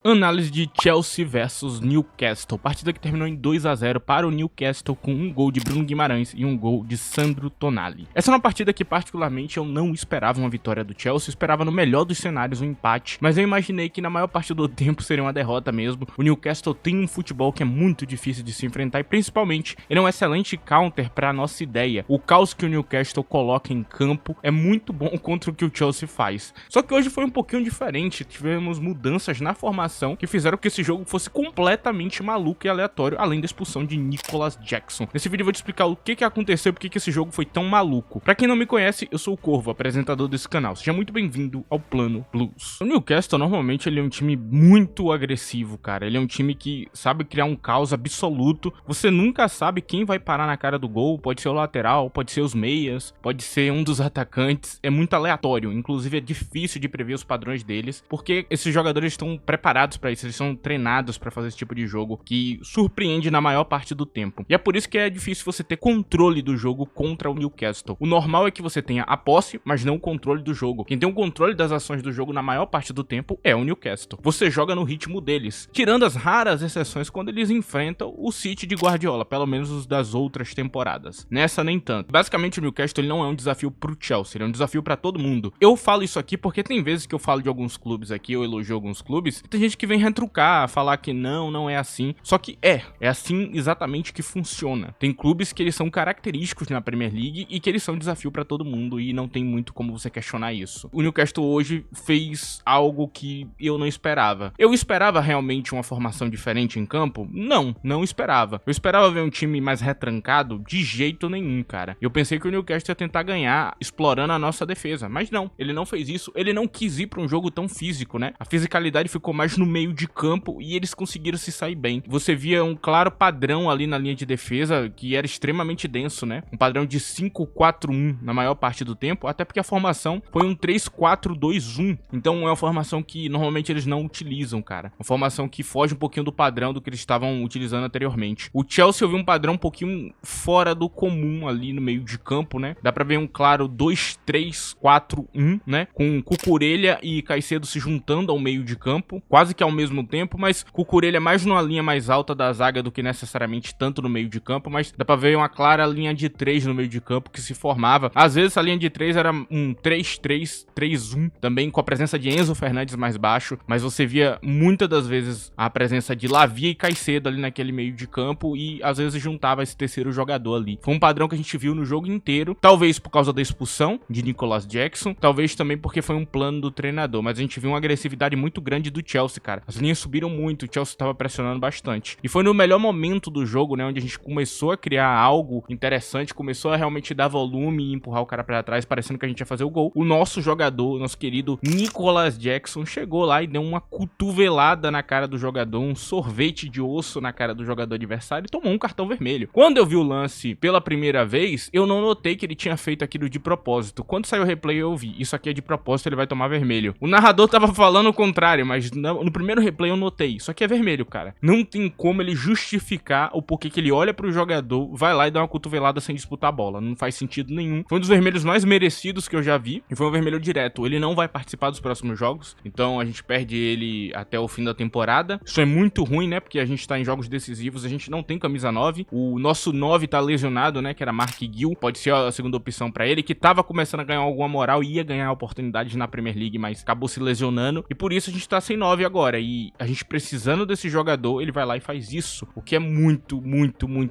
Análise de Chelsea versus Newcastle. Partida que terminou em 2-0 para o Newcastle com um gol de Bruno Guimarães e um gol de Sandro Tonali. Essa é uma partida que particularmente eu não esperava uma vitória do Chelsea, eu esperava no melhor dos cenários um empate, mas eu imaginei que na maior parte do tempo seria uma derrota mesmo. O Newcastle tem um futebol que é muito difícil de se enfrentar e principalmente ele é um excelente counter para a nossa ideia. O caos que o Newcastle coloca em campo é muito bom contra o que o Chelsea faz. Só que hoje foi um pouquinho diferente, tivemos mudanças na formação que fizeram que esse jogo fosse completamente maluco e aleatório, além da expulsão de Nicolas Jackson. Nesse vídeo eu vou te explicar o que aconteceu e por que esse jogo foi tão maluco. Pra quem não me conhece, eu sou o Corvo, apresentador desse canal. Seja muito bem-vindo ao Plano Blues. O Newcastle, normalmente, ele é um time muito agressivo, cara. Ele é um time que sabe criar um caos absoluto. Você nunca sabe quem vai parar na cara do gol. Pode ser o lateral, pode ser os meias, pode ser um dos atacantes. É muito aleatório. Inclusive, é difícil de prever os padrões deles, porque esses jogadores estão preparados pra isso, eles são treinados pra fazer esse tipo de jogo que surpreende na maior parte do tempo. E é por isso que é difícil você ter controle do jogo contra o Newcastle. O normal é que você tenha a posse, mas não o controle do jogo. Quem tem o controle das ações do jogo na maior parte do tempo é o Newcastle. Você joga no ritmo deles, tirando as raras exceções quando eles enfrentam o City de Guardiola, pelo menos os das outras temporadas. Nessa nem tanto. Basicamente o Newcastle ele não é um desafio pro Chelsea, ele é um desafio pra todo mundo. Eu falo isso aqui porque tem vezes que eu falo de alguns clubes aqui, eu elogio alguns clubes, tem gente que vem retrucar, falar que não é assim. Só que é assim exatamente que funciona. Tem clubes que eles são característicos na Premier League e que eles são desafio pra todo mundo e não tem muito como você questionar isso. O Newcastle hoje fez algo que eu não esperava. Eu esperava realmente uma formação diferente em campo? Não esperava. Eu esperava ver um time mais retrancado? De jeito nenhum, cara. Eu pensei que o Newcastle ia tentar ganhar explorando a nossa defesa, mas não. Ele não fez isso. Ele não quis ir pra um jogo tão físico, né? A fisicalidade ficou mais no meio de campo e eles conseguiram se sair bem. Você via um claro padrão ali na linha de defesa que era extremamente denso, né? Um padrão de 5-4-1 na maior parte do tempo, até porque a formação foi um 3-4-2-1. Então é uma formação que normalmente eles não utilizam, cara. Uma formação que foge um pouquinho do padrão do que eles estavam utilizando anteriormente. O Chelsea eu vi um padrão um pouquinho fora do comum ali no meio de campo, né? Dá pra ver um claro 2-3-4-1, né? Com Cucurella e Caicedo se juntando ao meio de campo, quase que ao mesmo tempo, mas Cucurella é mais numa linha mais alta da zaga do que necessariamente tanto no meio de campo, mas dá pra ver uma clara linha de 3 no meio de campo que se formava. Às vezes essa linha de 3 era um 3-3-3-1, também com a presença de Enzo Fernandes mais baixo, mas você via muitas das vezes a presença de Lavia e Caicedo ali naquele meio de campo e às vezes juntava esse terceiro jogador ali. Foi um padrão que a gente viu no jogo inteiro, talvez por causa da expulsão de Nicolas Jackson, talvez também porque foi um plano do treinador, mas a gente viu uma agressividade muito grande do Chelsea, cara. As linhas subiram muito, o Chelsea estava pressionando bastante. E foi no melhor momento do jogo, né, onde a gente começou a criar algo interessante, começou a realmente dar volume e empurrar o cara pra trás, parecendo que a gente ia fazer o gol. O nosso jogador, nosso querido Nicolas Jackson, chegou lá e deu uma cotovelada na cara do jogador, um sorvete de osso na cara do jogador adversário e tomou um cartão vermelho. Quando eu vi o lance pela primeira vez, eu não notei que ele tinha feito aquilo de propósito. Quando saiu o replay eu vi, isso aqui é de propósito, ele vai tomar vermelho. O narrador tava falando o contrário, mas no primeiro replay eu notei, isso aqui é vermelho, cara. Não tem como ele justificar o porquê que ele olha pro jogador, vai lá e dá uma cotovelada sem disputar a bola. Não faz sentido nenhum. Foi um dos vermelhos mais merecidos que eu já vi e foi um vermelho direto. Ele não vai participar dos próximos jogos, então a gente perde ele até o fim da temporada. Isso é muito ruim, né? Porque a gente tá em jogos decisivos, a gente não tem camisa 9. O nosso 9 tá lesionado, né? Que era Mark Gill. Pode ser a segunda opção pra ele, que tava começando a ganhar alguma moral e ia ganhar oportunidades na Premier League, mas acabou se lesionando. E por isso a gente tá sem 9 agora. E a gente precisando desse jogador, ele vai lá e faz isso. O que é muito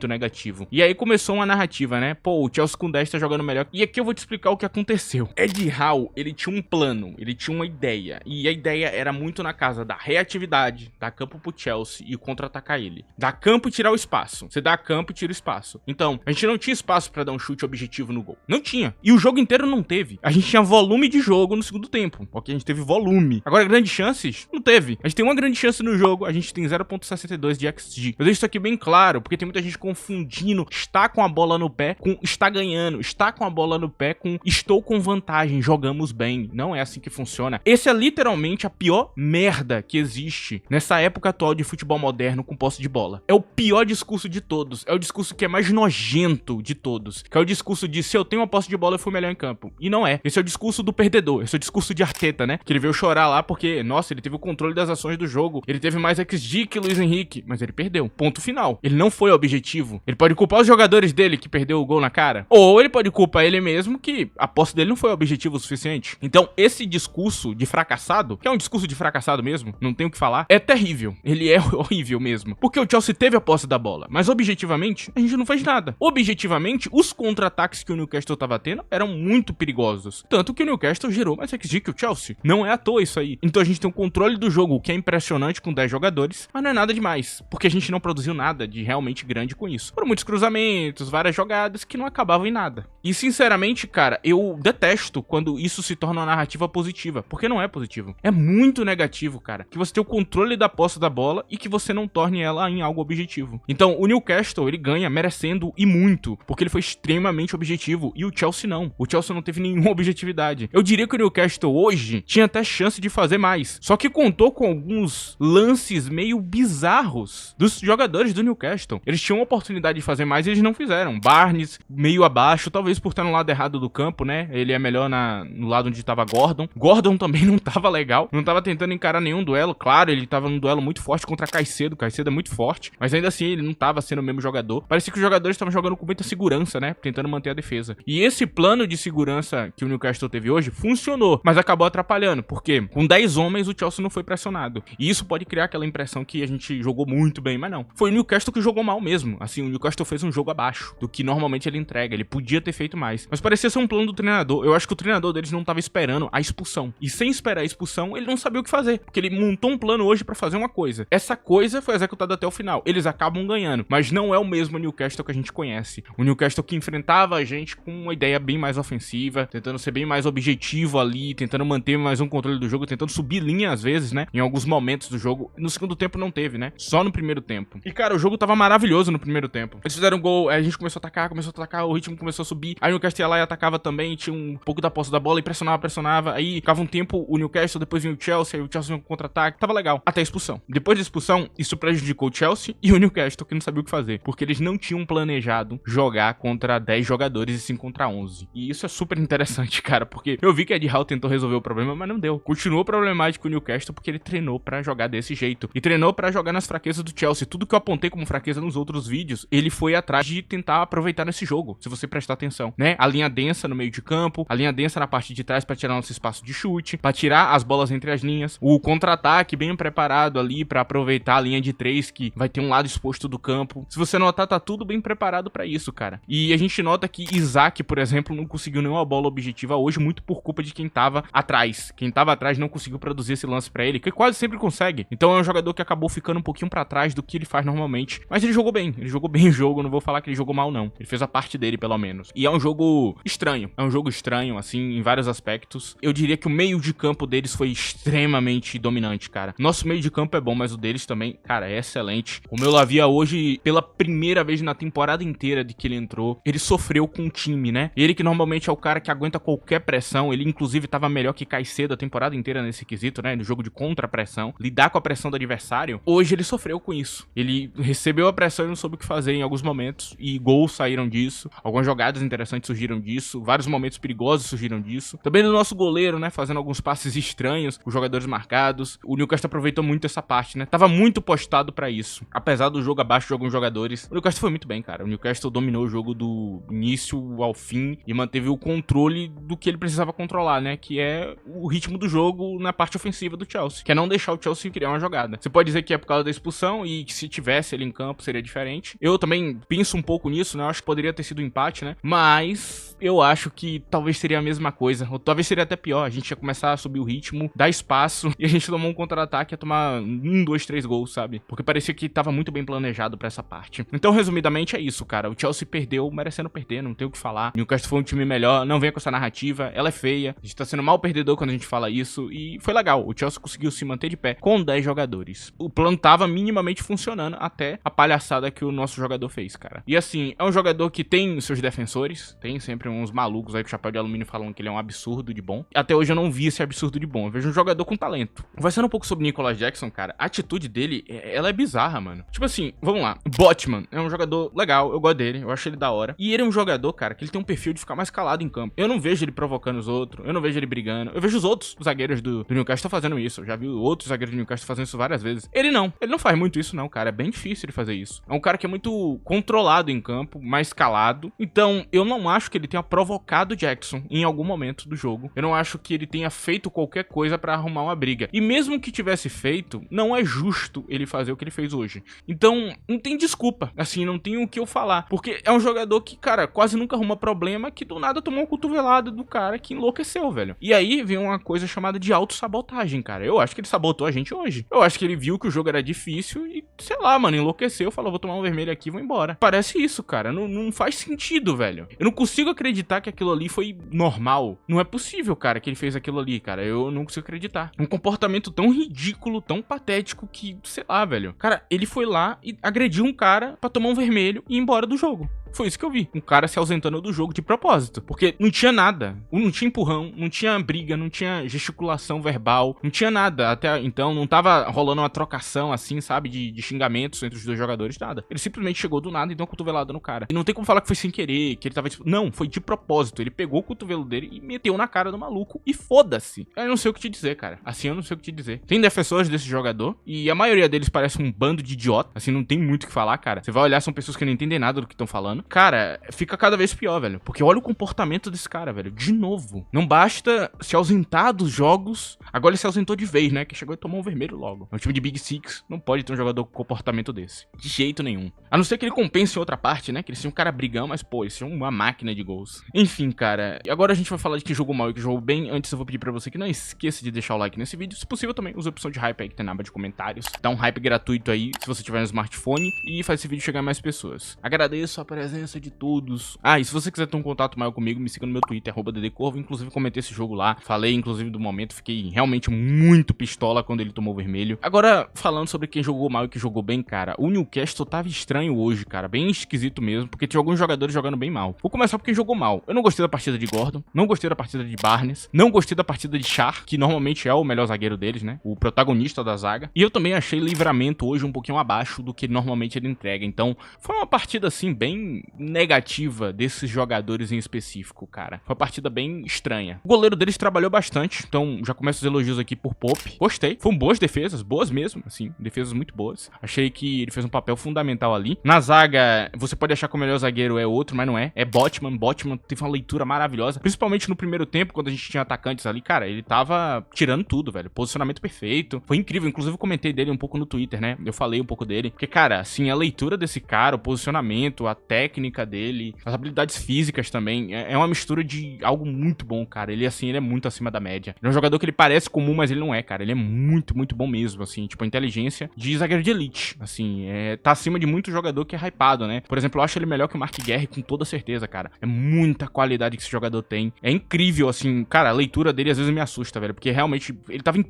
negativo. E aí começou uma narrativa, né? Pô, o Chelsea com 10 tá jogando melhor. E aqui eu vou te explicar o que aconteceu. Eddie Howe, ele tinha um plano, ele tinha uma ideia. E a ideia era muito na casa da reatividade, dar campo pro Chelsea e contra-atacar ele. Dar campo e tirar o espaço. Você dá campo e tira o espaço. Então, a gente não tinha espaço pra dar um chute objetivo no gol. Não tinha. E o jogo inteiro não teve. A gente tinha volume de jogo no segundo tempo. Porque a gente teve volume. Agora, grandes chances? Não teve. A gente tem uma grande chance no jogo, a gente tem 0.62 de XG. Eu deixo isso aqui bem claro, porque tem muita gente confundindo estar com a bola no pé com estar ganhando, estar com a bola no pé com estou com vantagem, jogamos bem. Não é assim que funciona. Esse é literalmente a pior merda que existe nessa época atual de futebol moderno com posse de bola. É o pior discurso de todos, é o discurso que é mais nojento de todos, que é o discurso de se eu tenho uma posse de bola eu fui melhor em campo. E não é. Esse é o discurso do perdedor, esse é o discurso de Arteta, né? Que ele veio chorar lá porque, nossa, ele teve o controle das ações do jogo. Ele teve mais XG que Luiz Henrique, mas ele perdeu. Ponto final. Ele não foi objetivo. Ele pode culpar os jogadores dele que perdeu o gol na cara, ou ele pode culpar ele mesmo que a posse dele não foi objetivo o suficiente. Então, esse discurso de fracassado, que é um discurso de fracassado mesmo, não tem o que falar, é terrível. Ele é horrível mesmo. Porque o Chelsea teve a posse da bola, mas objetivamente, a gente não fez nada. Objetivamente, os contra-ataques que o Newcastle tava tendo eram muito perigosos. Tanto que o Newcastle gerou mais XG que o Chelsea. Não é à toa isso aí. Então a gente tem um controle do jogo, o que é impressionante com 10 jogadores, mas não é nada demais, porque a gente não produziu nada de realmente grande com isso. Foram muitos cruzamentos, várias jogadas que não acabavam em nada. E sinceramente, cara, eu detesto quando isso se torna uma narrativa positiva, porque não é positivo. É muito negativo, cara, que você tenha o controle da posse da bola e que você não torne ela em algo objetivo. Então, o Newcastle, ele ganha merecendo e muito, porque ele foi extremamente objetivo, e o Chelsea não. O Chelsea não teve nenhuma objetividade. Eu diria que o Newcastle hoje tinha até chance de fazer mais, só que contou com alguns lances meio bizarros dos jogadores do Newcastle. Eles tinham a oportunidade de fazer mais e eles não fizeram. Barnes meio abaixo, talvez por estar no lado errado do campo, né? Ele é melhor no lado onde tava Gordon. Gordon também não tava legal, não tava tentando encarar nenhum duelo. Claro, ele tava num duelo muito forte contra Caicedo. Caicedo é muito forte, mas ainda assim ele não tava sendo o mesmo jogador. Parecia que os jogadores estavam jogando com muita segurança, né? Tentando manter a defesa. E esse plano de segurança que o Newcastle teve hoje funcionou, mas acabou atrapalhando, porque com 10 homens o Chelsea não foi pressionado. E isso pode criar aquela impressão que a gente jogou muito bem, mas não. Foi o Newcastle que jogou mal mesmo. Assim, o Newcastle fez um jogo abaixo do que normalmente ele entrega. Ele podia ter feito mais. Mas parecia ser um plano do treinador. Eu acho que o treinador deles não tava esperando a expulsão. E sem esperar a expulsão, ele não sabia o que fazer. Porque ele montou um plano hoje pra fazer uma coisa. Essa coisa foi executada até o final. Eles acabam ganhando. Mas não é o mesmo Newcastle que a gente conhece. O Newcastle que enfrentava a gente com uma ideia bem mais ofensiva, tentando ser bem mais objetivo ali, tentando manter mais um controle do jogo, tentando subir linha às vezes, né? Em alguns momentos do jogo. No segundo tempo não teve, né? Só no primeiro tempo. E, cara, o jogo tava maravilhoso no primeiro tempo. Eles fizeram um gol, a gente começou a atacar, o ritmo começou a subir. Aí o Newcastle ia lá e atacava também, tinha um pouco da posse da bola e pressionava. Aí ficava um tempo o Newcastle, depois vinha o Chelsea, aí o Chelsea vinha com contra-ataque. Tava legal. Até a expulsão. Depois da expulsão, isso prejudicou o Chelsea e o Newcastle, que não sabia o que fazer. Porque eles não tinham planejado jogar contra 10 jogadores e sim contra 11. E isso é super interessante, cara, porque eu vi que Eddie Howe tentou resolver o problema, mas não deu. Continuou problemático o Newcastle porque ele treinou pra jogar desse jeito. E treinou pra jogar nas fraquezas do Chelsea. Tudo que eu apontei como fraqueza nos outros vídeos, ele foi atrás de tentar aproveitar nesse jogo, se você prestar atenção, né? A linha densa no meio de campo, a linha densa na parte de trás pra tirar nosso espaço de chute, pra tirar as bolas entre as linhas, o contra-ataque bem preparado ali pra aproveitar a linha de 3 que vai ter um lado exposto do campo. Se você notar, tá tudo bem preparado pra isso, cara. E a gente nota que Isaac, por exemplo, não conseguiu nenhuma bola objetiva hoje, muito por culpa de quem tava atrás. Quem tava atrás não conseguiu produzir esse lance pra ele, que quase sempre consegue. Então é um jogador que acabou ficando um pouquinho pra trás do que ele faz normalmente. Mas ele jogou bem o jogo, não vou falar que ele jogou mal não. Ele fez a parte dele, pelo menos. E é um jogo estranho. É um jogo estranho, assim, em vários aspectos. Eu diria que o meio de campo deles foi extremamente dominante, cara. Nosso meio de campo é bom, mas o deles também, cara, é excelente. O meu Lavia hoje, pela primeira vez na temporada inteira de que ele entrou, ele sofreu com o time, né? Ele que normalmente é o cara que aguenta qualquer pressão. Ele, inclusive, tava melhor que Caicedo a temporada inteira nesse quesito, né? No jogo de contra-pressão. Lidar com a pressão do adversário. Hoje ele sofreu com isso. Ele recebeu a pressão e não soube o que fazer em alguns momentos. E gols saíram disso. Algumas jogadas interessantes surgiram disso. Vários momentos perigosos surgiram disso. Também no nosso goleiro, né? Fazendo alguns passes estranhos. Os jogadores marcados. O Newcastle aproveitou muito essa parte, né? Tava muito postado pra isso. Apesar do jogo abaixo de alguns jogadores. O Newcastle foi muito bem, cara. O Newcastle dominou o jogo do início ao fim. E manteve o controle do que ele precisava controlar, né? Que é o ritmo do jogo na parte ofensiva do Chelsea. Que é não deixar o Chelsea criar uma jogada. Você pode dizer que é por causa da expulsão e que se tivesse ele em campo seria diferente. Eu também penso um pouco nisso, né? Eu acho que poderia ter sido um empate, né? Mas eu acho que talvez seria a mesma coisa. Ou talvez seria até pior. A gente ia começar a subir o ritmo, dar espaço e a gente tomou um contra-ataque e ia tomar 1, 2, 3 gols, sabe? Porque parecia que tava muito bem planejado pra essa parte. Então, resumidamente, é isso, cara. O Chelsea perdeu, merecendo perder, não tem o que falar. O Newcastle foi um time melhor, não vem com essa narrativa, ela é feia. A gente tá sendo mal perdedor quando a gente fala isso e foi legal. O Chelsea conseguiu se manter de pé com 10 jogadores. O plano tava minimamente funcionando até a palhaçada que o nosso jogador fez, cara. E assim, é um jogador que tem seus defensores, tem sempre uns malucos aí com chapéu de alumínio falando que ele é um absurdo de bom. Até hoje eu não vi esse absurdo de bom. Eu vejo um jogador com talento. Conversando um pouco sobre Nicolas Jackson, cara, a atitude dele, ela é bizarra, mano. Tipo assim, vamos lá. Botman é um jogador legal, eu gosto dele, eu acho ele da hora. E ele é um jogador, cara, que ele tem um perfil de ficar mais calado em campo. Eu não vejo ele provocando os outros, eu não vejo ele brigando. Eu vejo os outros zagueiros do Newcastle fazendo isso. Eu já vi outros zagueiros do Newcastle fazendo isso várias vezes. Ele não faz muito isso não, cara, é bem difícil ele fazer isso. É um cara que é muito controlado em campo, mais calado, então eu não acho que ele tenha provocado o Jackson em algum momento do jogo. Eu não acho que ele tenha feito qualquer coisa pra arrumar uma briga. E mesmo que tivesse feito, não é justo ele fazer o que ele fez hoje. Então, não tem desculpa, assim, não tem o que eu falar, porque é um jogador que, cara, quase nunca arruma problema, que do nada tomou uma cotovelada do cara que enlouqueceu, velho. E aí vem uma coisa chamada de autossabotagem, cara. Eu acho que ele sabotou a gente hoje. Eu acho que ele viu que o jogo era difícil e, sei lá, mano, enlouqueceu, falou, vou tomar um vermelho aqui e vou embora. Parece isso, cara. Não faz sentido, velho. Eu não consigo acreditar que aquilo ali foi normal. Não é possível, cara, que ele fez aquilo ali, cara. Eu não consigo acreditar. Um comportamento tão ridículo, tão patético que, sei lá, velho. Cara, ele foi lá e agrediu um cara pra tomar um vermelho e ir embora do jogo. Foi isso que eu vi. Um cara se ausentando do jogo de propósito. Porque não tinha nada. Não tinha empurrão, não tinha briga, não tinha gesticulação verbal, não tinha nada. Até então não tava rolando uma trocação assim, sabe? De xingamentos entre os dois jogadores, nada. Ele simplesmente chegou do nada e deu uma cotovelada no cara. E não tem como falar que foi sem querer, que ele tava... Não, foi de propósito. Ele pegou o cotovelo dele e meteu na cara do maluco. E foda-se. Eu não sei o que te dizer, cara. Assim, eu não sei o que te dizer. Tem defensores desse jogador e a maioria deles parece um bando de idiota. Assim, não tem muito o que falar, cara. Você vai olhar, são pessoas que não entendem nada do que estão falando. Cara, fica cada vez pior, velho. Porque olha o comportamento desse cara, velho. De novo. Não basta se ausentar dos jogos. Agora ele se ausentou de vez, né? Que chegou e tomou um vermelho logo. É um time de Big Six. Não pode ter um jogador com comportamento desse. De jeito nenhum. A não ser que ele compense em outra parte, né? Que ele seja um cara brigão, mas, pô, isso é uma máquina de gols. Enfim, cara. E agora a gente vai falar de quem jogou mal e quem jogou bem. Antes eu vou pedir pra você que não esqueça de deixar o like nesse vídeo. Se possível também, usa a opção de hype aí que tem na aba de comentários. Dá um hype gratuito aí, se você tiver no smartphone. E faz esse vídeo chegar a mais pessoas. Agradeço a presença de todos. Ah, e se você quiser ter um contato maior comigo, me siga no meu Twitter, @ddcorvo. Inclusive, comentei esse jogo lá. Falei, inclusive, do momento. Fiquei realmente muito pistola quando ele tomou vermelho. Agora, falando sobre quem jogou mal e quem jogou bem, cara. O Newcastle tava estranho hoje, cara. Bem esquisito mesmo, porque tinha alguns jogadores jogando bem mal. Vou começar por quem jogou mal. Eu não gostei da partida de Gordon. Não gostei da partida de Barnes. Não gostei da partida de Char, que normalmente é o melhor zagueiro deles, né? O protagonista da zaga. E eu também achei Livramento hoje um pouquinho abaixo do que normalmente ele entrega. Então, foi uma partida, assim, bem negativa desses jogadores em específico, cara. Foi uma partida bem estranha. O goleiro deles trabalhou bastante, então já começo os elogios aqui por Pope. Gostei. Foram boas defesas, boas mesmo, assim, defesas muito boas. Achei que ele fez um papel fundamental ali. Na zaga, você pode achar que o melhor zagueiro é outro, mas não é. É Botman. Botman teve uma leitura maravilhosa, principalmente no primeiro tempo, quando a gente tinha atacantes ali, cara, ele tava tirando tudo, velho. Posicionamento perfeito. Foi incrível, inclusive eu comentei dele um pouco no Twitter, né? Eu falei um pouco dele, porque, cara, assim, a leitura desse cara, o posicionamento, a técnica dele, as habilidades físicas também, é uma mistura de algo muito bom, cara. Ele, assim, ele é muito acima da média. Ele é um jogador que ele parece comum, mas ele não é, cara. Ele é muito, muito bom mesmo, assim, tipo, a inteligência de zagueiro de elite, assim, tá acima de muito jogador que é hypado, né? Por exemplo, eu acho ele melhor que o Mark Guerre, com toda certeza, cara. É muita qualidade que esse jogador tem. É incrível, assim, cara, a leitura dele às vezes me assusta, velho, porque realmente ele tava em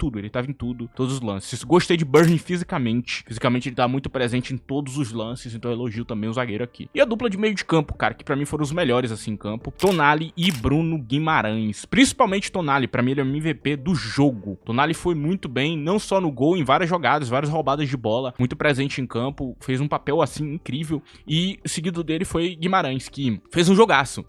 tudo, todos os lances. Gostei de Burn fisicamente. Fisicamente ele tá muito presente em todos os lances, então eu elogio também o zagueiro aqui. E a dupla de meio de campo, cara, que pra mim foram os melhores, assim, em campo. Tonali e Bruno Guimarães. Principalmente Tonali, pra mim ele é o MVP do jogo. Tonali foi muito bem, não só no gol, em várias jogadas, várias roubadas de bola, muito presente em campo, fez um papel, assim, incrível. E seguido dele foi Guimarães, que fez um jogaço,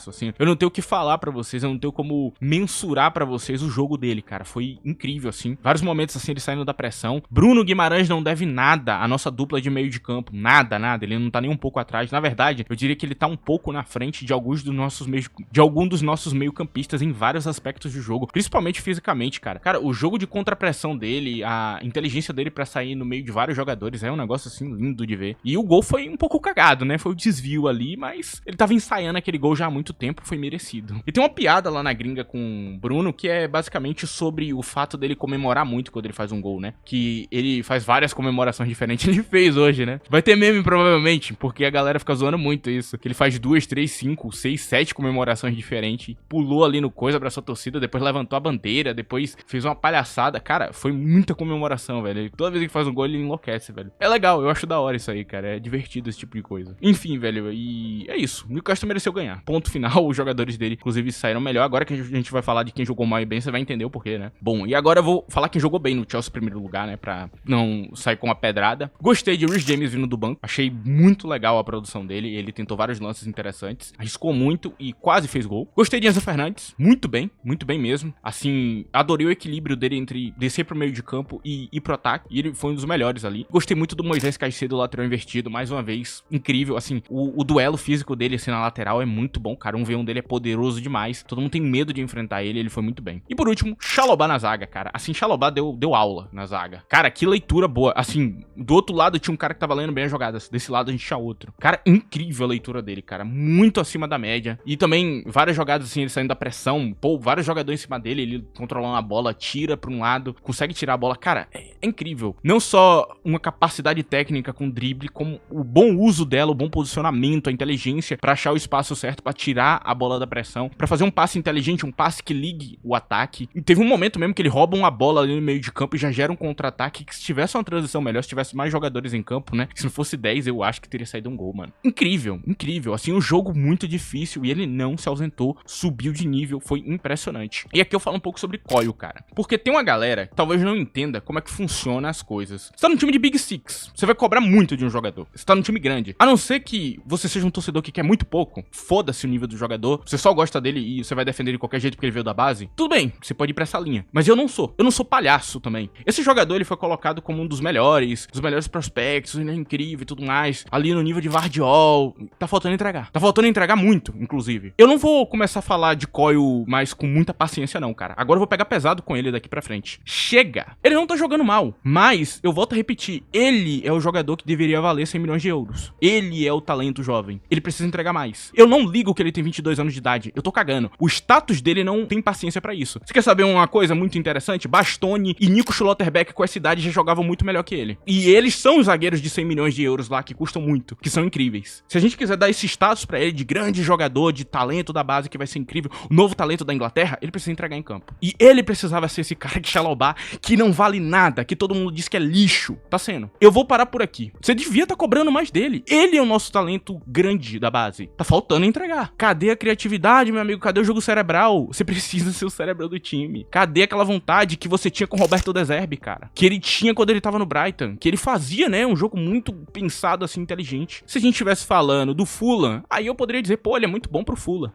assim. Eu não tenho o que falar pra vocês, eu não tenho como mensurar pra vocês o jogo dele, cara. Foi incrível, assim. Vários momentos, assim, ele saindo da pressão. Bruno Guimarães não deve nada à nossa dupla de meio de campo. Nada. Ele não tá nem um pouco atrás. Na verdade, eu diria que ele tá um pouco na frente de algum dos nossos meio-campistas em vários aspectos do jogo, principalmente fisicamente, cara. Cara, o jogo de contrapressão dele, a inteligência dele pra sair no meio de vários jogadores é um negócio, assim, lindo de ver. E o gol foi um pouco cagado, né? Foi o desvio ali, mas ele tava ensaiando aquele gol já há muito tempo, foi merecido. E tem uma piada lá na gringa com o Bruno, que é basicamente sobre o fato dele comemorar muito quando ele faz um gol, né? Que ele faz várias comemorações diferentes. Ele fez hoje, né? Vai ter meme, provavelmente, porque a galera fica zoando muito isso. Que ele faz 2, 3, 5, 6, 7 comemorações diferentes. Pulou ali no coisa, abraçou a torcida, depois levantou a bandeira, depois fez uma palhaçada. Cara, foi muita comemoração, velho. Toda vez que faz um gol, ele enlouquece, velho. É legal, eu acho da hora isso aí, cara. É divertido esse tipo de coisa. Enfim, velho, e é isso. O Newcastle mereceu ganhar. Ponto final, os jogadores dele, inclusive, saíram melhor. Agora que a gente vai falar de quem jogou mal e bem, você vai entender o porquê, né? Bom, e agora eu vou falar quem jogou bem no Chelsea em primeiro lugar, né? Pra não sair com uma pedrada. Gostei de Reece James vindo do banco. Achei muito legal a produção dele. dele, ele tentou vários lances interessantes, arriscou muito e quase fez gol. Gostei de Enzo Fernandes, muito bem mesmo. Assim, adorei o equilíbrio dele entre descer pro meio de campo e ir pro ataque, e ele foi um dos melhores ali. Gostei muito do Moisés Caicedo, lateral invertido, mais uma vez, incrível, assim, o duelo físico dele, assim, na lateral é muito bom, cara, 1v1 dele é poderoso demais, todo mundo tem medo de enfrentar ele foi muito bem. E por último, Chalobah na zaga, cara, assim, Chalobah deu aula na zaga. Cara, que leitura boa, assim, do outro lado tinha um cara que tava lendo bem as jogadas, desse lado a gente tinha outro. Cara, incrível a leitura dele, cara, muito acima da média, e também várias jogadas, assim, ele saindo da pressão, pô, vários jogadores em cima dele, ele controlando a bola, tira pra um lado, consegue tirar a bola, cara, é incrível. Não só uma capacidade técnica com drible, como o bom uso dela, o bom posicionamento, a inteligência pra achar o espaço certo, pra tirar a bola da pressão, pra fazer um passe inteligente, um passe que ligue o ataque. E teve um momento mesmo que ele rouba uma bola ali no meio de campo e já gera um contra-ataque, que se tivesse uma transição melhor, se tivesse mais jogadores em campo, né, se não fosse 10, eu acho que teria saído um gol, mano. Incrível, incrível, assim, um jogo muito difícil e ele não se ausentou, subiu de nível, foi impressionante. E aqui eu falo um pouco sobre Coil, cara, porque tem uma galera que talvez não entenda como é que funciona as coisas. Você tá no time de Big Six, você vai cobrar muito de um jogador. Você tá no time grande. A não ser que você seja um torcedor que quer muito pouco, foda-se o nível do jogador, você só gosta dele e você vai defender de qualquer jeito porque ele veio da base, tudo bem, você pode ir pra essa linha. Mas eu não sou. Eu não sou palhaço também. Esse jogador, ele foi colocado como um dos melhores prospectos, ele é incrível e tudo mais, ali no nível de Vardiol. Tá faltando entregar. Tá faltando entregar muito, inclusive. Eu não vou começar a falar de Coil mais com muita paciência não, cara. Agora eu vou pegar pesado com ele daqui pra frente. Chega! Ele não tá jogando mal, mas eu volto a repetir, ele é o jogador que deveria valer 100 milhões de euros. Ele é o talento jovem. Ele precisa entregar mais. Eu não ligo que ele tem 22 anos de idade. Eu tô cagando. O status dele não tem paciência pra isso. Você quer saber uma coisa muito interessante? Bastoni e Nico Schlotterbeck com essa idade já jogavam muito melhor que ele. E eles são os zagueiros de 100 milhões de euros lá que custam muito, que são incríveis. Se a gente quiser dar esse status pra ele de grande jogador, de talento da base que vai ser incrível, o novo talento da Inglaterra, ele precisa entregar em campo. E ele precisava ser esse cara de Chalobah que não vale nada, que todo mundo diz que é lixo. Tá sendo. Eu vou parar por aqui. Você devia estar cobrando mais dele. Ele é o nosso talento grande da base. Tá faltando entregar. Cadê a criatividade, meu amigo? Cadê o jogo cerebral? Você precisa ser o cerebro do time. Cadê aquela vontade que você tinha com o Roberto De Zerbi, cara? Que ele tinha quando ele tava no Brighton. Que ele fazia, né? Um jogo muito pensado, assim, inteligente. Se a gente estivesse falando do Fulham, aí eu poderia dizer, pô, ele é muito bom pro Fulham.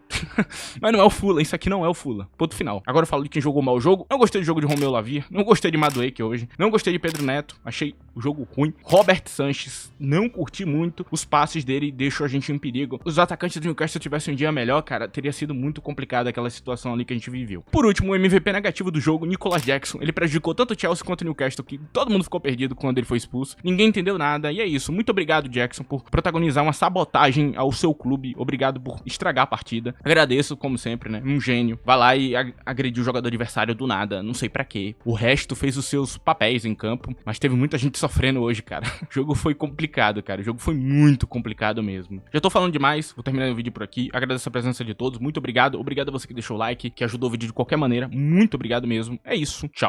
Mas não é o Fulham. Isso aqui não é o Fulham. Ponto final. Agora eu falo de quem jogou mal o jogo. Não gostei do jogo de Romeu Lavia. Não gostei de Madueke hoje. Não gostei de Pedro Neto. Achei o jogo ruim. Robert Sanches. Não curti muito. Os passes dele deixou a gente em perigo. Os atacantes do Newcastle tivessem um dia melhor, cara, teria sido muito complicado aquela situação ali que a gente viveu. Por último, o MVP negativo do jogo, Nicolas Jackson. Ele prejudicou tanto o Chelsea quanto o Newcastle, que todo mundo ficou perdido quando ele foi expulso. Ninguém entendeu nada. E é isso. Muito obrigado, Jackson, por protagonizar uma sabotagem ao seu clube. Obrigado por estragar a partida. Agradeço, como sempre, né? Um gênio. Vai lá e agrediu o jogador adversário do nada. Não sei pra quê. O resto fez os seus papéis em campo, mas teve muita gente sofrendo hoje, cara. O jogo foi complicado, cara. O jogo foi muito complicado mesmo. Já tô falando demais. Vou terminar o vídeo por aqui. Agradeço a presença de todos. Muito obrigado. Obrigado a você que deixou o like, que ajudou o vídeo de qualquer maneira. Muito obrigado mesmo. É isso. Tchau.